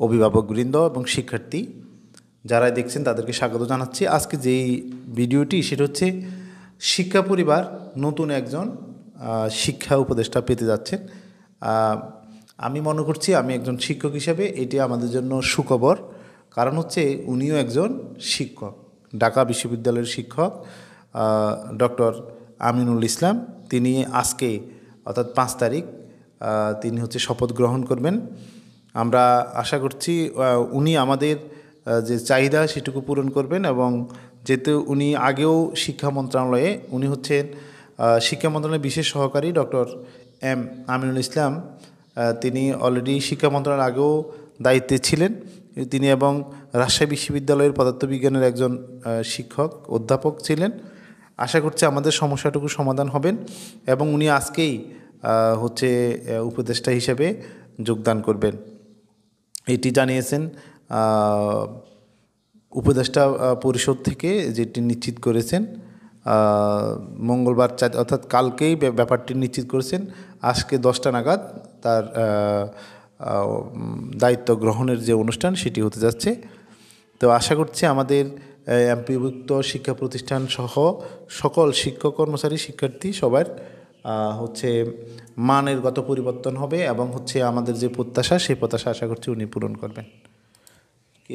অভিভাবকবৃন্দ এবং শিক্ষার্থী যারা দেখছেন তাদেরকে স্বাগত জানাচ্ছি। আজকে যেই ভিডিওটি সেটা হচ্ছে শিক্ষা পরিবার নতুন একজন শিক্ষা উপদেষ্টা পেতে যাচ্ছেন। আমি মনে করছি আমি একজন শিক্ষক হিসেবে এটি আমাদের জন্য সুখবর। কারণ হচ্ছে উনিও একজন শিক্ষক, ঢাকা বিশ্ববিদ্যালয়ের শিক্ষক ডক্টর আমিনুল ইসলাম। তিনি আজকে অর্থাৎ 5 তারিখ তিনি হচ্ছে শপথ গ্রহণ করবেন। আমরা আশা করছি উনি আমাদের যে চাহিদা সেটুকু পূরণ করবেন, এবং যেহেতু উনি আগেও শিক্ষা মন্ত্রণালয়ে উনি হচ্ছেন শিক্ষা মন্ত্রণালয়ের বিশেষ সহকারী ডক্টর এম আমিনুল ইসলাম, তিনি অলরেডি শিক্ষা মন্ত্রণালয়ের আগেও দায়িত্বে ছিলেন তিনি, এবং রাজশাহী বিশ্ববিদ্যালয়ের পদার্থবিজ্ঞানের একজন শিক্ষক অধ্যাপক ছিলেন। আশা করছি আমাদের সমস্যাটুকু সমাধান হবেন, এবং উনি আজকেই হচ্ছে উপদেষ্টা হিসেবে যোগদান করবেন এটি জানিয়েছেন উপদেষ্টা পরিষদ থেকে, যেটি নিশ্চিত করেছেন মঙ্গলবার অর্থাৎ কালকেই ব্যাপারটি নিশ্চিত করেছেন। আজকে 10টা নাগাদ তার দায়িত্ব গ্রহণের যে অনুষ্ঠান সেটি হতে যাচ্ছে। তো আশা করছি আমাদের এমপিভুক্ত শিক্ষা প্রতিষ্ঠান সহ সকল শিক্ষক কর্মচারী শিক্ষার্থী সবার হচ্ছে মানের গত পরিবর্তন হবে, এবং হচ্ছে আমাদের যে প্রত্যাশা সেই প্রত্যাশা আশা করছি উনি পূরণ করবেন। কি